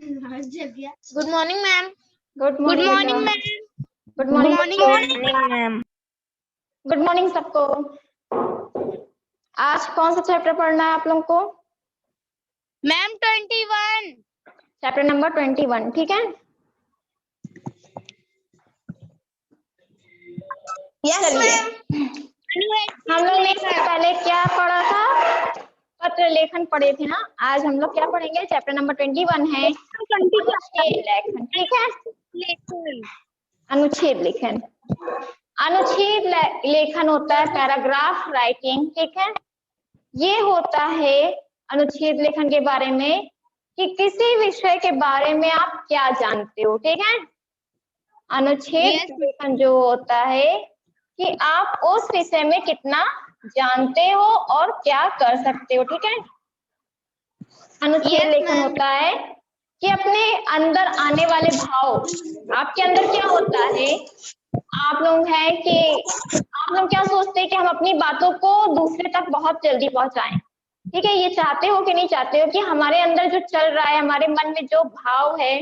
Good morning ma'am. Good good morning morning ma'am. Good good morning morning ma'am. Good morning सबको। आज कौन सा chapter पढ़ना है आप लोगों को? मैम 21। चैप्टर नंबर 21, ठीक है। Yes ma'am. हम लोग ने इससे पहले क्या पढ़ा था? पत्र लेखन पढ़े थे ना। आज हम लोग क्या पढ़ेंगे? चैप्टर नंबर 21 है अनुच्छेद लेखन, ठीक है। अनुच्छेद लेखन। अनुच्छेद लेखन होता है पैराग्राफ राइटिंग, ठीक है। ये होता है अनुच्छेद लेखन के बारे में कि किसी विषय के बारे में आप क्या जानते हो, ठीक है। अनुच्छेद लेखन जो होता है कि आप उस विषय में कितना जानते हो और क्या कर सकते हो, ठीक है। अनुच्छेद लेखन होता है कि अपने अंदर आने वाले भाव, आपके अंदर क्या होता है, आप लोग हैं कि आप लोग क्या सोचते हैं कि हम अपनी बातों को दूसरे तक बहुत जल्दी पहुंचाएं, ठीक है। ये चाहते हो कि नहीं चाहते हो कि हमारे अंदर जो चल रहा है, हमारे मन में जो भाव है,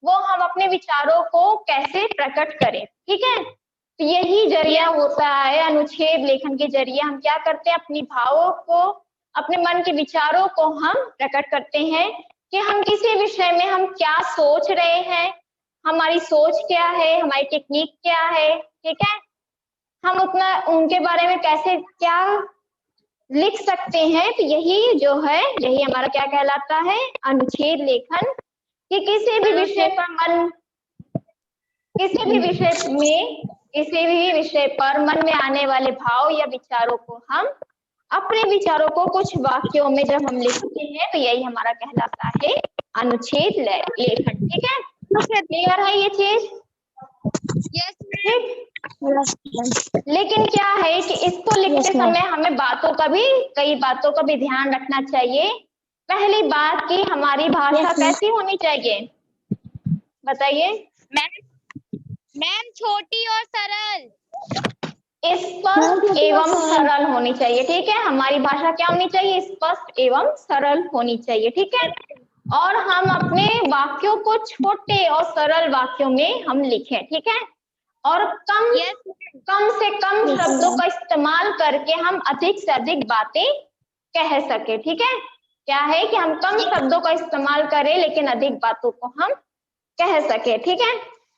वो हम अपने विचारों को कैसे प्रकट करें, ठीक है। तो यही जरिया होता है अनुच्छेद लेखन के जरिए हम क्या करते हैं, अपनी भावों को, अपने मन के विचारों को हम प्रकट करते हैं कि हम किसी विषय में हम क्या सोच रहे हैं, हमारी सोच क्या है, हमारी टेक्निक क्या है, ठीक है। हम उतना उनके बारे में कैसे क्या लिख सकते हैं। तो यही जो है, यही हमारा क्या कहलाता है, अनुच्छेद लेखन। कि किसी भी विषय पर मन, किसी भी विषय में, किसी भी विषय पर मन में आने वाले भाव या विचारों को हम अपने विचारों को कुछ वाक्यों में जब हम लिखते हैं तो यही हमारा कहलाता है अनुच्छेद लेखन, ठीक है। क्लियर है ये चीज? ठीक। लेकिन क्या है कि इसको लिखते समय हमें बातों का भी, कई बातों का भी ध्यान रखना चाहिए। पहली बात कि हमारी भाषा कैसी होनी चाहिए, बताइए। मैम छोटी और सरल, स्पष्ट एवं सरल होनी चाहिए, ठीक है। हमारी भाषा क्या होनी चाहिए? स्पष्ट एवं सरल होनी चाहिए, ठीक है। और हम अपने वाक्यों को छोटे और सरल वाक्यों में हम लिखें, ठीक है। और कम से कम शब्दों का इस्तेमाल करके हम अधिक से अधिक बातें कह सके, ठीक है। क्या है कि हम कम शब्दों का इस्तेमाल करें लेकिन अधिक बातों को हम कह सके, ठीक है।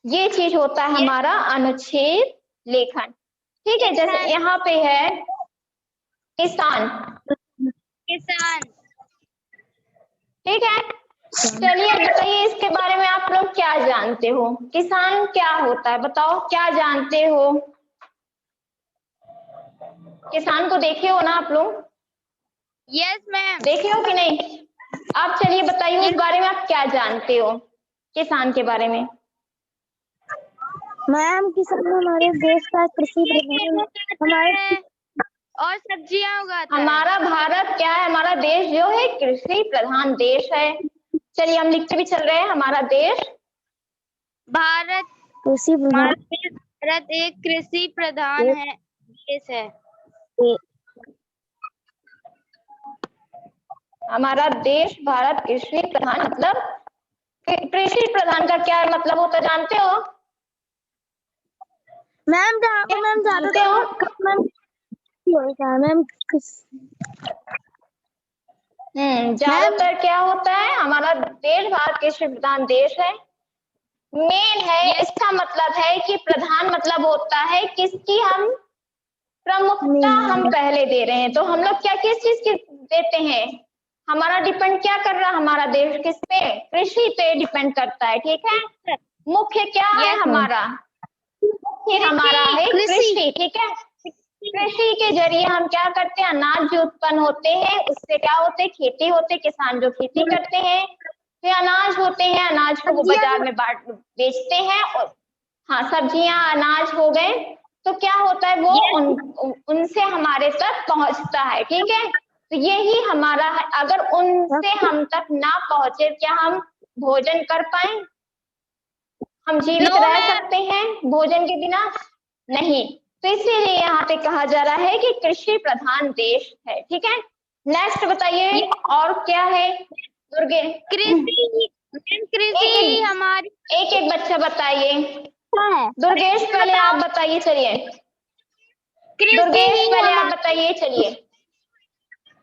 ये चीज होता है हमारा अनुच्छेद लेखन, ठीक है। जैसे यहाँ पे है किसान, ठीक है। चलिए बताइए इसके बारे में आप लोग क्या जानते हो, किसान क्या होता है, बताओ क्या जानते हो। किसान को देखे हो ना आप लोग? Yes ma'am. देखे हो कि नहीं? आप चलिए बताइए उस बारे में आप क्या जानते हो, किसान के बारे में। मैम किसान हमारे देश का कृषि प्रधान, हमारे और सब्जियां उगाता हमारा भारत क्या है, हमारा देश जो है कृषि प्रधान देश है। चलिए हम लिखते भी चल रहे हैं, हमारा देश भारत, कृषि प्रधान, भारत एक कृषि प्रधान है देश है। हमारा देश भारत कृषि प्रधान, मतलब कृषि प्रधान का क्या मतलब होता है जानते हो? मैम मैम जानते हो? मैम ज्यादातर क्या होता है, हमारा देश भारत कृषि प्रधान देश है। मेन है, इसका मतलब है कि प्रधान मतलब होता है किसकी हम प्रमुखता हम पहले दे रहे हैं। तो हम लोग क्या किस चीज की देते हैं, हमारा डिपेंड क्या कर रहा है, हमारा देश किस पे, कृषि पे डिपेंड करता है, ठीक है। मुख्य क्या है हमारा, मुख्य हमारा है कृषि, ठीक है। कृषि के जरिए हम क्या करते हैं, अनाज जो उत्पन्न होते हैं उससे क्या होते हैं, खेती होते हैं, किसान जो खेती करते हैं, फिर अनाज होते हैं, अनाज को वो बाजार में बेचते हैं। और हाँ, सब्जियां अनाज हो गए, तो क्या होता है वो उनसे हमारे तक पहुंचता है, ठीक है। तो यही हमारा है, अगर उनसे हम तक ना पहुंचे क्या हम भोजन कर पाए, हम जीवित रह सकते हैं भोजन के बिना? नहीं। तो इसीलिए यहाँ पे कहा जा रहा है कि कृषि प्रधान देश है, ठीक है। नेक्स्ट बताइए और क्या है दुर्गे? कृषि ही हमारी एक एक बच्चा बताइए। क्या है? दुर्गेश पहले आप बताइए, चलिए। कृषि दुर्गेश ही पहले आप हमारी बताइए, चलिए।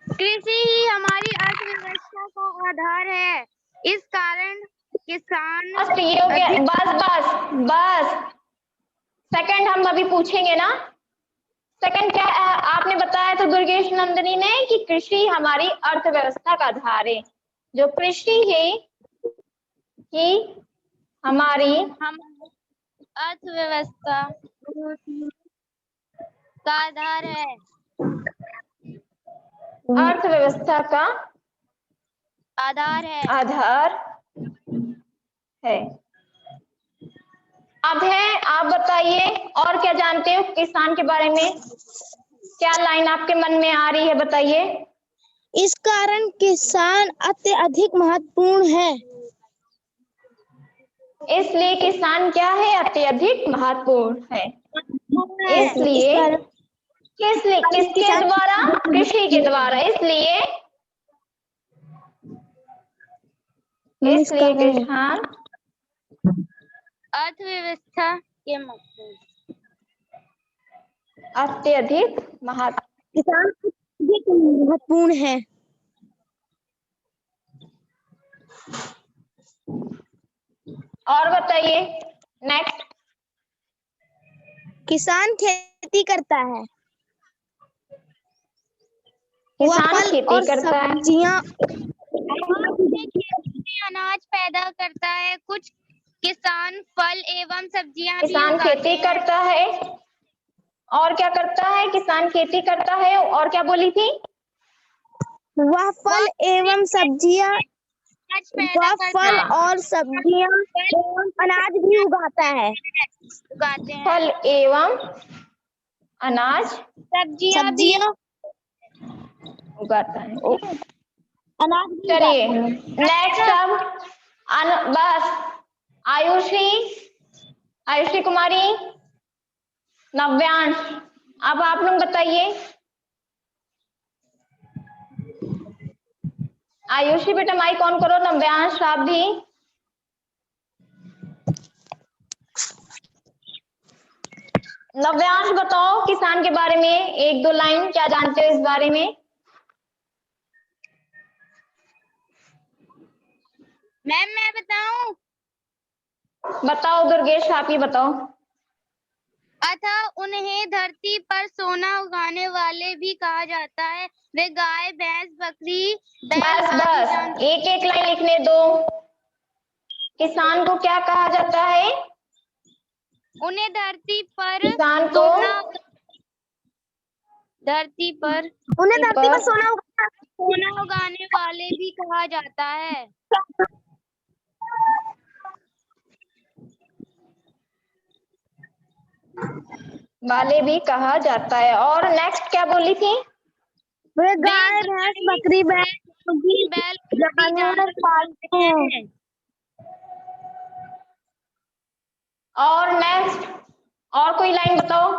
कृषि ही हमारी अर्थव्यवस्था का आधार है। इस कारण किसान बस ये हो गया, अधिक बस बस बस। सेकंड हम अभी पूछेंगे ना। सेकंड क्या आपने बताया तो दुर्गेश नंदिनी ने कि कृषि हमारी अर्थव्यवस्था का आधार है। जो कृषि है कि हमारी हम अर्थव्यवस्था का आधार है। अर्थव्यवस्था का आधार है। आधार है। अब है, आप बताइए और क्या जानते हो किसान के बारे में? क्या लाइन आपके मन में आ रही है, बताइए। इस कारण किसान अत्यधिक महत्वपूर्ण है। इसलिए किसान क्या है? अत्यधिक महत्वपूर्ण है। इस इसलिए कारण किसके किसान द्वारा? कृषि के द्वारा। इसलिए किसान अर्थव्यवस्था के मजबूत अत्यधिक किसान अत्यधिक महत्वपूर्ण है। और बताइए नेक्स्ट। किसान खेती करता है। वह किसान फल खेती और करता है। सब्जियां अपने खेत में अनाज पैदा करता है। कुछ किसान फल एवं सब्जियां भी किसान उगाते खेती हैं। करता है। और क्या करता है? किसान खेती करता है और क्या बोली थी? वह फल एवं सब्जियां अनाज पैदा वह करता फल है। और सब्जियां एवं अनाज भी उगाता है। उगाते हैं। फल एवं अनाज सब्जियां भी सब्जियां उगाता है। ठीक है, अनाज भी चलिए उगाता है। नेक्स्ट। अब बस आयुषी कुमारी, नव्यांश, अब आप लोग बताइए। आयुषी बेटा माइक ऑन करो, नव्यांश आप भी। नव्यांश बताओ किसान के बारे में एक दो लाइन, क्या जानते हो इस बारे में? मैम मैं बताऊं? बताओ दुर्गेश, आप ही बताओ। अतः उन्हें धरती पर सोना उगाने वाले भी कहा जाता है। वे गाय, भैंस, बकरी, बैल बस आदि बस जानवर एक एक लाइन लिखने दो। किसान को क्या कहा जाता है? उन्हें धरती पर किसान को धरती पर उन्हें धरती पर सोना सोना उगाने वाले भी कहा जाता है। वाले भी कहा जाता है। और नेक्स्ट क्या बोली थी? वे गाय, भैंस, बकरी, बैल आदि जानवर पालते हैं। और नेक्स्ट और कोई लाइन बताओ।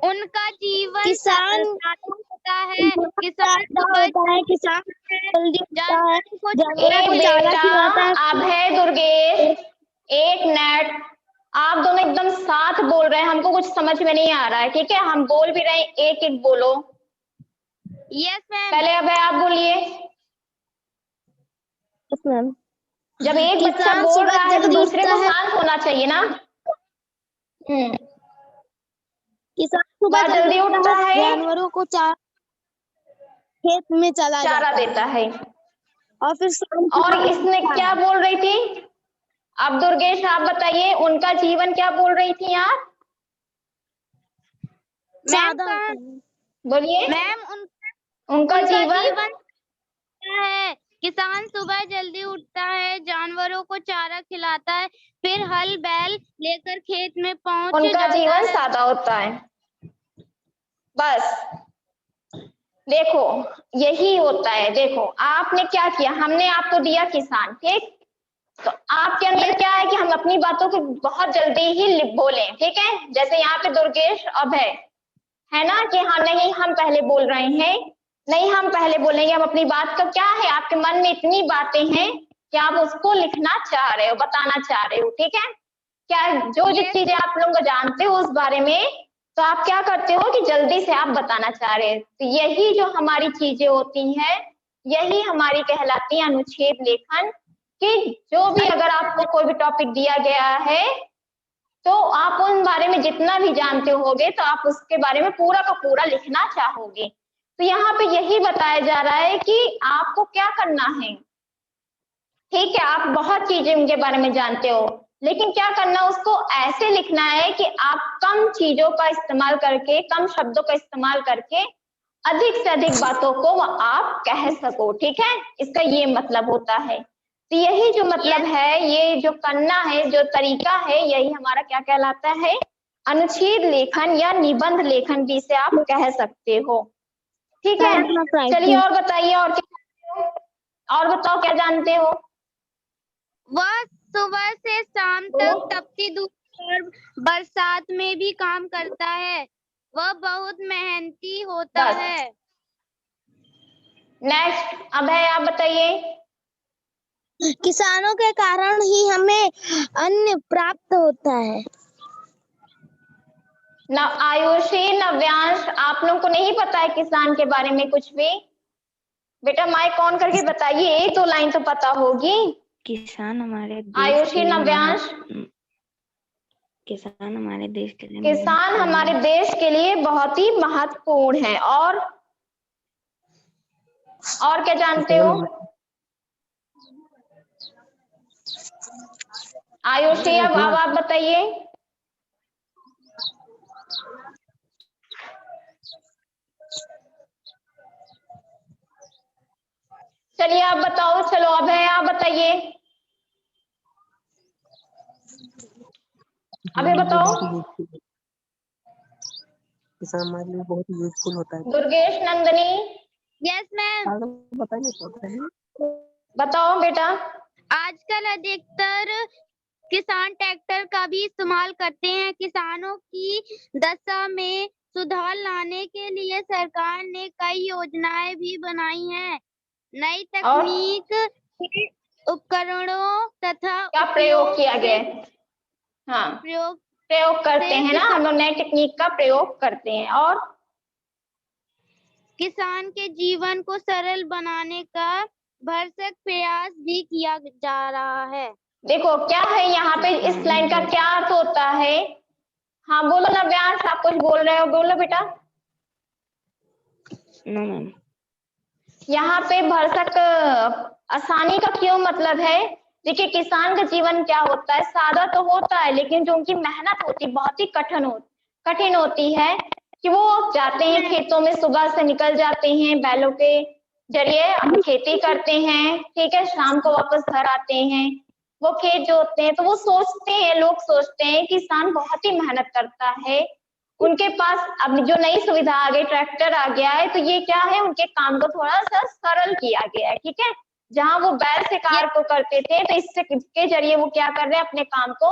उनका जीवन किसान सादा होता है। किसान होता है। किसान जल्दी उठता है। जानवरों को जानवरों को चारा बेटा खिलाता है। अब है दुर्गेश, एक मिनट, आप दोनों एकदम साथ बोल रहे हैं, हमको कुछ समझ में नहीं आ रहा है। ठीक है, हम बोल भी रहे हैं, एक एक बोलो। Yes ma'am. पहले अब है आप बोलिए। जब एक बच्चा बोल रहा है तो दूसरे को शांत होना चाहिए ना। किसान सुबह वह जल्दी उठता है, जानवरों को खेत में चला चारा जाता देता है। और फिर शाम को और इसने क्या बोल रही थी? अब दुर्गेश आप बताइए, उनका जीवन क्या बोल रही थी आप? मैम बोलिए। मैम उनका उनका जीवन जीवन क्या है? किसान सुबह जल्दी उठता है, जानवरों को चारा खिलाता है, फिर हल बैल लेकर खेत में पहुंच उनका जाता जीवन है। सादा होता है। बस देखो यही होता है। देखो आपने क्या किया, हमने आपको दिया किसान, ठीक? तो आपके अंदर क्या है कि हम अपनी बातों को बहुत जल्दी ही बोलें, ठीक है? जैसे यहाँ पे दुर्गेश अब है ना कि हाँ नहीं हम पहले बोल रहे हैं, नहीं, हम पहले बोलेंगे। हम अपनी बात का क्या है, आपके मन में इतनी बातें हैं कि आप उसको लिखना चाह रहे हो, बताना चाह रहे हो, ठीक है। क्या जो जो चीजें आप लोग जानते हो उस बारे में, तो आप क्या करते हो कि जल्दी से आप बताना चाह रहे हैं। तो यही जो हमारी चीजें होती हैं, यही हमारी कहलाती है अनुच्छेद लेखन। कि जो भी अगर आपको कोई भी टॉपिक दिया गया है तो आप उन बारे में जितना भी जानते होगे तो आप उसके बारे में पूरा का पूरा लिखना चाहोगे। तो यहाँ पे यही बताया जा रहा है कि आपको क्या करना है। ठीक है, आप बहुत चीजें उनके बारे में जानते हो, लेकिन क्या करना, उसको ऐसे लिखना है कि आप कम चीजों का इस्तेमाल करके, कम शब्दों का इस्तेमाल करके अधिक से अधिक बातों को आप कह सको। ठीक है, इसका ये मतलब होता है। तो यही जो मतलब है, ये जो करना है, जो तरीका है, यही हमारा क्या कहलाता है, अनुच्छेद लेखन या निबंध लेखन भी इसे आप कह सकते हो। ठीक है, चलिए और बताइए, और क्या, और बताओ क्या जानते हो। वह सुबह से शाम तक तपती धूप और बरसात में भी काम करता है। वह बहुत मेहनती होता बस। है। नेक्स्ट, अब है, आप बताइए। किसानों के कारण ही हमें अन्न प्राप्त होता है। न आयुषी, नव्यांश, आप लोगों को नहीं पता है किसान के बारे में कुछ भी? बेटा माइक ऑन करके बताइए, एक दो लाइन तो पता होगी। किसान हमारे देश आयुषी, के लिए नव्यांश, किसान हमारे देश के लिए किसान हमारे देश के लिए बहुत ही महत्वपूर्ण है। और क्या जानते हो? आयुषी, अब आप बताइए। चलिए आप बताओ, चलो अब है, आप बताइए, अभी बताओ। किसान हमारे लिए बहुत यूजफुल होता है। Durgesh Nandini, yes ma'am. बताइए, बताओ बेटा। आजकल अधिकतर किसान ट्रैक्टर का भी इस्तेमाल करते हैं। किसानों की दशा में सुधार लाने के लिए सरकार ने कई योजनाएं भी बनाई हैं। नई तकनीक के उपकरणों तथा क्या प्रयोग किया गया है? हाँ, प्रयोग करते हैं ना हम लोग, नए टेक्निक का प्रयोग करते हैं। और किसान के जीवन को सरल बनाने का भरसक प्रयास भी किया जा रहा है। देखो क्या है यहाँ पे, इस लाइन का क्या अर्थ होता है? हाँ बोलो ना व्यास, आप कुछ बोल रहे हो, बोलो बेटा। No ma'am. यहाँ पे भरसक आसानी का क्यों मतलब है? देखिए किसान का जीवन क्या होता है, सादा तो होता है, लेकिन जो उनकी मेहनत होती है बहुत ही कठिन होती है। कि वो जाते हैं खेतों में, सुबह से निकल जाते हैं, बैलों के जरिए खेती करते हैं, ठीक है, शाम को वापस घर आते हैं, वो खेत जोतते हैं। तो वो सोचते हैं, लोग सोचते हैं किसान बहुत ही मेहनत करता है, उनके पास अब जो नई सुविधा आ गई, ट्रैक्टर आ गया है, तो ये क्या है, उनके काम को थोड़ा सा सरल किया गया है। ठीक है, जहां वो बैल से कार्य को करते थे, तो इसके जरिए वो क्या कर रहे हैं, अपने काम को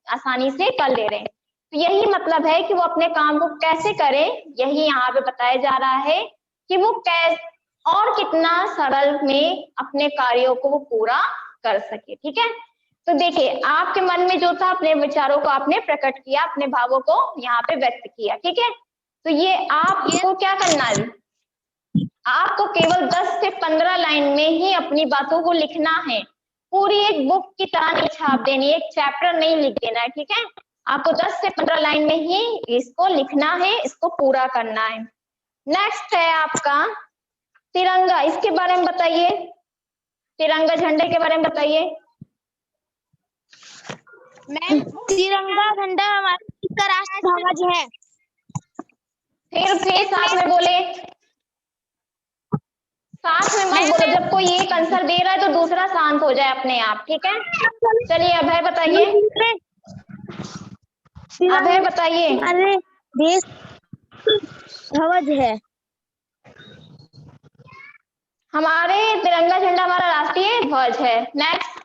आसानी से कर ले रहे हैं। तो यही मतलब है कि वो अपने काम को कैसे करें, यही यहाँ पे बताया जा रहा है कि वो कैसे और कितना सरल में अपने कार्यों को वो पूरा कर सके। ठीक है, तो देखिए आपके मन में जो था, अपने विचारों को आपने प्रकट किया, अपने भावों को यहाँ पे व्यक्त किया। ठीक है, तो ये आपको क्या करना है, आपको केवल 10 से 15 लाइन में ही अपनी बातों को लिखना है। पूरी एक बुक की तरह नहीं छाप देनी, एक चैप्टर नहीं लिख देना है। ठीक है, आपको 10 से 15 लाइन में ही इसको लिखना है, इसको पूरा करना है। नेक्स्ट है आपका तिरंगा, इसके बारे में बताइए, तिरंगा झंडे के बारे में बताइए। मैम, तिरंगा झंडा हमारे देश का राष्ट्रध्वज है। फिर साथ में बोले, साथ में मत बोलो, जब कोई एक आंसर दे रहा है तो दूसरा शांत हो जाए अपने आप। ठीक है, चलिए अभय बताइए, अभय बताइए। हमारे देश ध्वज है। हमारे तिरंगा झंडा हमारा राष्ट्रीय ध्वज है। नेक्स्ट,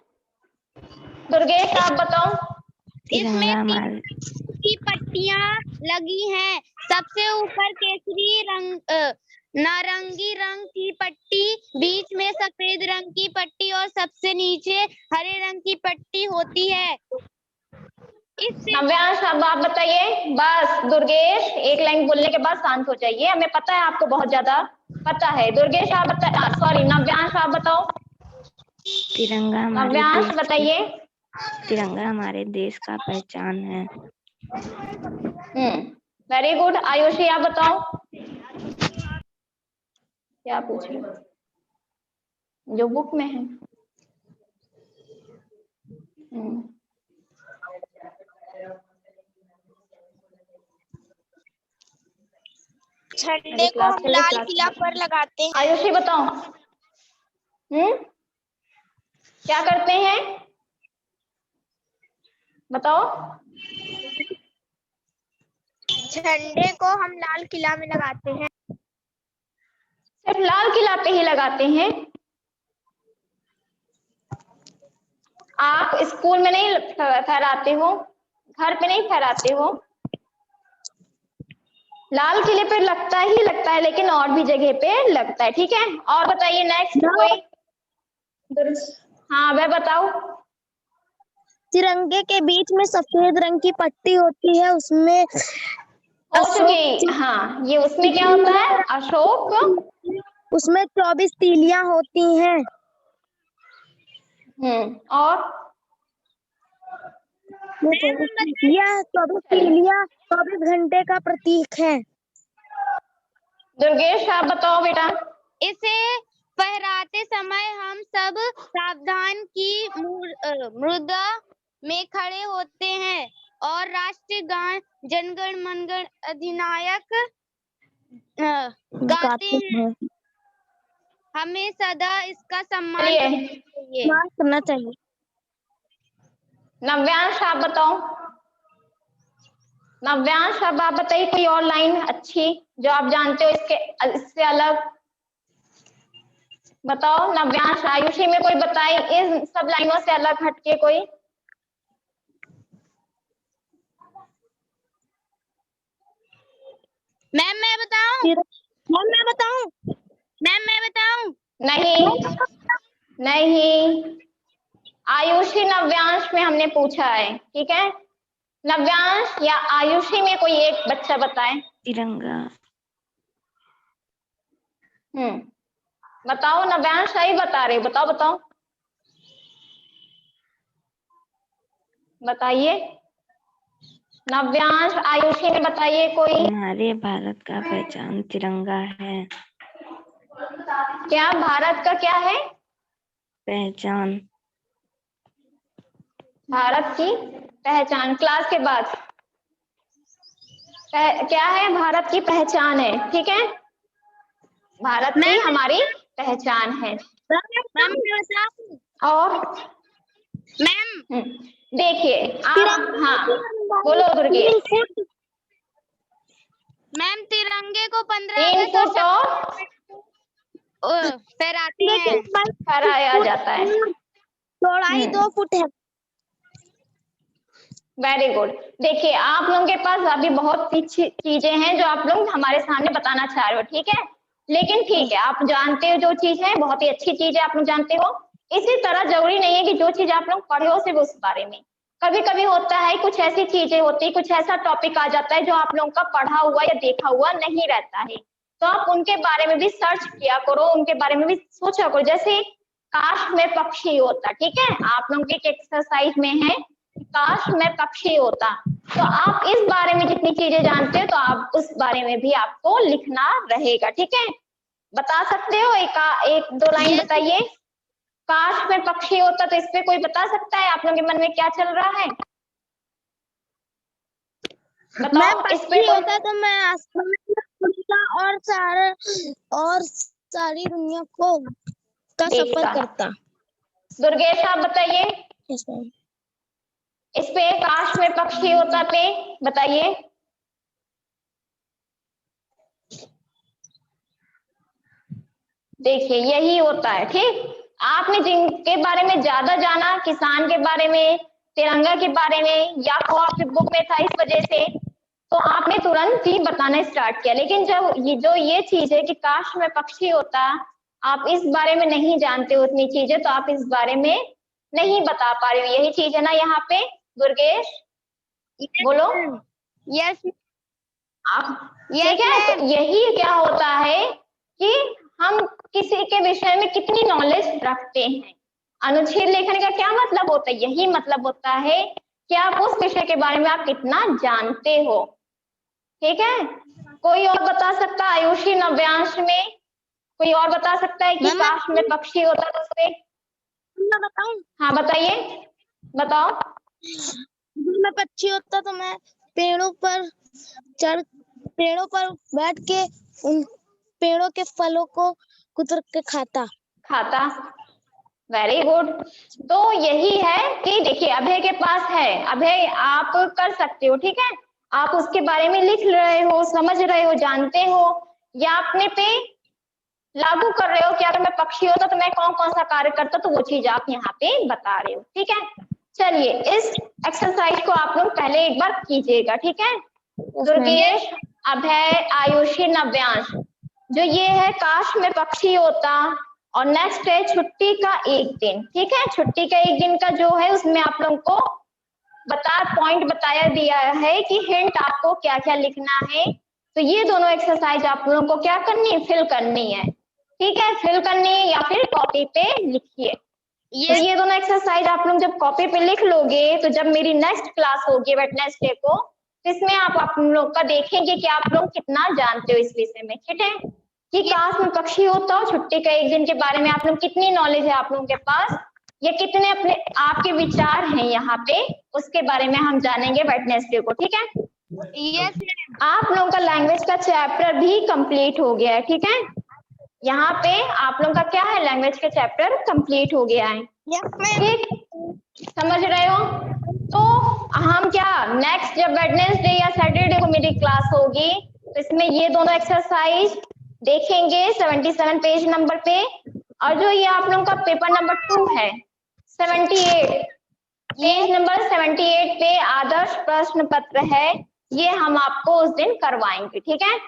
दुर्गेश आप बताओ। इसमें 3 की पट्टियां लगी हैं। सबसे ऊपर केसरी नारंगी रंग की पट्टी, बीच में सफेद रंग की पट्टी और सबसे नीचे हरे रंग की पट्टी होती है। नव्यांश अब आप बताइए। बस दुर्गेश, एक लाइन बोलने के बाद शांत हो जाइए, हमें पता है आपको बहुत ज्यादा पता है। दुर्गेश आप बता, सॉरी नव्यांश आप बताओ। तिरंगा हमारे नव्यांश देश बताइए। तिरंगा हमारे देश का पहचान है। Very good. आयुषी आप बताओ, क्या पूछे जो बुक में है। झंडे को हम लाल किला पर लगाते हैं। आयुषी बताओ। क्या करते हैं बताओ। झंडे को हम लाल किला में लगाते हैं। सिर्फ लाल किला पे ही लगाते हैं? आप स्कूल में नहीं फहराते हो, घर पे नहीं फहराते हो? लाल किले पे लगता ही लगता है, लेकिन और भी जगह पे लगता है। ठीक है, और बताइए नेक्स्ट कोई। हाँ वह बताओ। तिरंगे के बीच में सफेद रंग की पट्टी होती है, उसमें हो चुकी। हाँ, ये उसमें क्या होता है? अशोक। उसमें 24 तीलियां होती हैं। और यह 24 तीलियां 24 घंटे का प्रतीक है। दुर्गेश आप बताओ बेटा। इसे फहराते समय हम सब सावधान की मुद्रा में खड़े होते हैं और राष्ट्रीय गान जनगण मनगण अधिनायक गाते हैं। हमें सदा इसका सम्मान करना चाहिए। नव्यांश आप बताओ। नव्यांश अब आप बताइए कोई और लाइन अच्छी जो आप जानते हो इससे अलग बताओ। नव्यांश, आयुषी में कोई बताए इन सब लाइनों से अलग हटके कोई। मैम मैं बताऊं? मैम मैं बताऊं? मैम मैं बताऊं? नहीं, आयुषी नव्यांश में हमने पूछा है। ठीक है, नव्यांश या आयुषी में कोई एक बच्चा बताए। तिरंगा। बताओ नव्यांश, सही बता रहे, बताओ बताओ बताइए। नव्यांश, आयुषी ने बताइए कोई। हमारे भारत का पहचान तिरंगा है। क्या भारत का क्या है पहचान? भारत की पहचान क्लास के बाद क्या है? भारत की पहचान है। ठीक है, भारत की हमारी पहचान है। मैम और मैम देखिए आप, हाँ बोलो दुर्गेश। मैम तिरंगे को 15 3 फुट और फहराते हैं, फहराया जाता है। चौड़ाई 2 फुट है। Very good. देखिए आप लोगों के पास अभी बहुत सी चीजें हैं जो आप लोग हमारे सामने बताना चाह रहे हो। ठीक है, लेकिन ठीक है, आप जानते हो जो चीज है बहुत ही अच्छी चीज है, आप लोग जानते हो। इसी तरह जरूरी नहीं है कि जो चीज आप लोग पढ़े हो सिर्फ उस बारे में। कभी कभी होता है कुछ ऐसी चीजें होती, कुछ ऐसा टॉपिक आ जाता है जो आप लोगों का पढ़ा हुआ या देखा हुआ नहीं रहता है, तो आप उनके बारे में भी सर्च किया करो, उनके बारे में भी सोचा करो। जैसे काश में पक्षी होता, ठीक है, आप लोगों के एक्सरसाइज में है काश में पक्षी होता, तो आप इस बारे में जितनी चीजें जानते हो तो आप उस बारे में भी आपको लिखना रहेगा। ठीक है, बता सकते हो? एक दो लाइन बताइए। काश में पक्षी होता, तो इस पे कोई बता सकता है आप लोगों के मन में क्या चल रहा है? बताओ इस पे कोई। होता तो मैं आसमान में उड़ता और सारी दुनिया को का सफर करता। दुर्गेश आप बताइए इस पे काश में पक्षी होता पे बताइए। देखिए यही होता है। ठीक, आपने जिनके बारे में ज्यादा जाना, किसान के बारे में, तिरंगा के बारे में, या वो आपकी बुक में था इस वजह से तो आपने तुरंत ही बताना स्टार्ट किया, लेकिन जब ये चीज है कि काश में पक्षी होता, आप इस बारे में नहीं जानते उतनी चीजें, तो आप इस बारे में नहीं बता पा रहे हो। यही चीज है ना यहाँ पे दुर्गेश, बोलो। यस आप ठीक है, तो यही क्या होता है कि हम किसी के विषय में कितनी नॉलेज रखते हैं। अनुच्छेद लिखने का क्या मतलब होता है? यही मतलब होता है कि आप उस विषय के बारे में आप कितना जानते हो। ठीक है, कोई और बता सकता है? आयुषी नव्यांश में कोई और बता सकता है कि काश में पक्षी होता तो उससे? मैं बताऊं? हाँ बताइए, बताओ। अगर मैं पक्षी होता तो मैं पेड़ों पर बैठ के उन पेड़ों के फलों को कुतर के खाता। Very good. तो यही है कि देखिए अभय के पास है, अभय आप कर सकते हो, ठीक है, आप उसके बारे में लिख रहे हो, समझ रहे हो, जानते हो, या अपने पे लागू कर रहे हो कि अगर मैं पक्षी होता तो मैं कौन कौन सा कार्य करता, तो वो चीज आप यहाँ पे बता रहे हो। ठीक है, चलिए इस एक्सरसाइज को आप लोग पहले एक बार कीजिएगा। ठीक है, दुर्गेश, अभय, आयुषी, नव्यांश, जो ये है काश में पक्षी होता, और नेक्स्ट है छुट्टी का एक दिन। ठीक है, छुट्टी का एक दिन का जो है उसमें आप लोगों को पॉइंट बताया दिया है कि हिंट आपको क्या क्या लिखना है। तो ये दोनों एक्सरसाइज आप लोगों को क्या करनी है? फिल करनी है। ठीक है, फिल करनी है या फिर कॉपी पे लिखिए। तो ये दोनों एक्सरसाइज आप लोग जब कॉपी पे लिख लोगे तो जब मेरी नेक्स्ट क्लास होगी वेडनेसडे को, तो इसमें आप लोग का देखेंगे कि आप लोग कितना जानते हो इस विषय में। ठीक है, कि काश में पक्षी होता हो, छुट्टी का एक दिन के बारे में आप लोग कितनी नॉलेज है आप लोगों के पास, या कितने अपने आपके विचार हैं यहाँ पे, उसके बारे में हम जानेंगे वेडनेसडे को। ठीक है, यस आप लोगों का लैंग्वेज का चैप्टर भी कंप्लीट हो गया है। ठीक है, यहाँ पे आप लोगों का क्या है? लैंग्वेज का चैप्टर कंप्लीट हो गया है। ठीक, समझ रहे हो? तो हम क्या नेक्स्ट जब वेडनेसडे या सैटरडे को मेरी क्लास होगी तो इसमें ये दोनों एक्सरसाइज देखेंगे 77 पेज नंबर पे, और जो ये आप लोगों का पेपर नंबर 2 है 78 पेज नंबर 78 पे आदर्श प्रश्न पत्र है, ये हम आपको उस दिन करवाएंगे। ठीक है,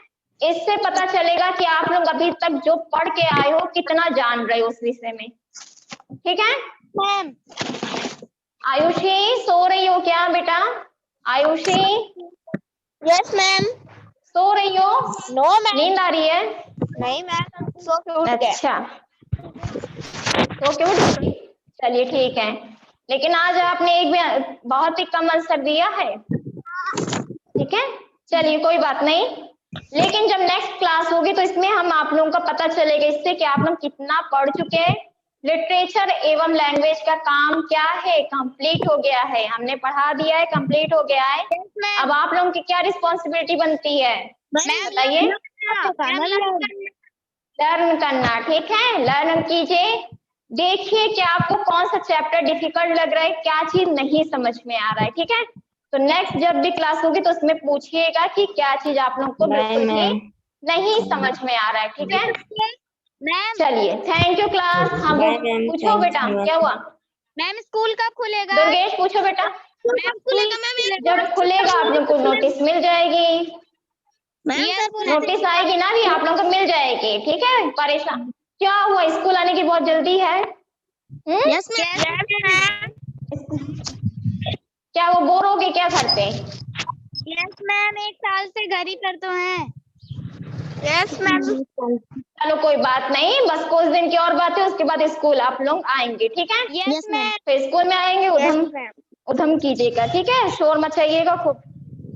इससे पता चलेगा कि आप लोग अभी तक जो पढ़ के आए हो कितना जान रहे हो उस विषय में। ठीक है मैम, आयुषी, सो रही हो क्या बेटा? Ayushi yes ma'am. सो रही हो? No ma'am. नींद आ रही है? नहीं मैम, सो के उठ गए। अच्छा, सो के उठ गई, चलिए ठीक है। लेकिन आज आपने एक भी बहुत ही कम आंसर दिया है। ठीक है, चलिए कोई बात नहीं, लेकिन जब नेक्स्ट क्लास होगी तो इसमें हम आप लोगों का पता चलेगा इससे कि आप लोग कितना पढ़ चुके हैं। लिटरेचर एवं लैंग्वेज का काम क्या है? कंप्लीट हो गया है, हमने पढ़ा दिया है, कंप्लीट हो गया है। अब आप लोगों की क्या रिस्पॉन्सिबिलिटी बनती है बताइए? लर्न करना। ठीक है, लर्न कीजिए, देखिए कि आपको कौन सा चैप्टर डिफिकल्ट लग रहा है, क्या चीज नहीं समझ में आ रहा है। ठीक है, तो नेक्स्ट जब भी क्लास होगी तो उसमें पूछिएगा कि क्या चीज आप लोग को बिल्कुल भी नहीं समझ में आ रहा है। ठीक है, चलिए थैंक यू क्लास। हाँ पूछो बेटा, क्या हुआ? मैम स्कूल कब खुलेगा? दुर्गेश पूछो बेटा। जब खुलेगा आप लोग को नोटिस मिल जाएगी, नोटिस आएगी ना भी आप लोग को मिल जाएगी। ठीक है, परेशान क्या हुआ? स्कूल आने की बहुत जल्दी है? Yes ma'am. क्या वो बोर हो गए क्या घर पे? यस मैम, 1 साल से घर ही पर तो हैं। Yes ma'am. चलो कोई बात नहीं, बस कुछ दिन की और बात है, उसके बाद स्कूल आप लोग आएंगे। ठीक है, यस मैम। फिर स्कूल में आएंगे उधम कीजिएगा। ठीक है, शोर मचाइएगा खूब,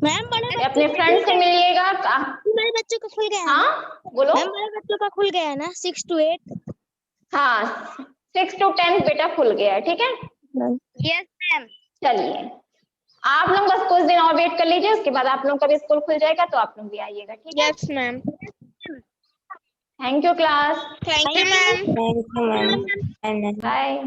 मैम बड़े अपने फ्रेंड से मिलिएगा। बड़े बच्चों का खुल गया। हाँ बोलो। मैम बड़े बच्चों का खुल गया है ना 6 to 8? हाँ 6 to 10 बेटा खुल गया है। ठीक है, यस मैम। चलिए आप लोग बस कुछ दिन और वेट कर लीजिए, उसके बाद आप लोग का भी स्कूल खुल जाएगा तो आप लोग भी आइएगा। ठीक है, yes ma'am. Thank you class, thank you ma'am. Bye.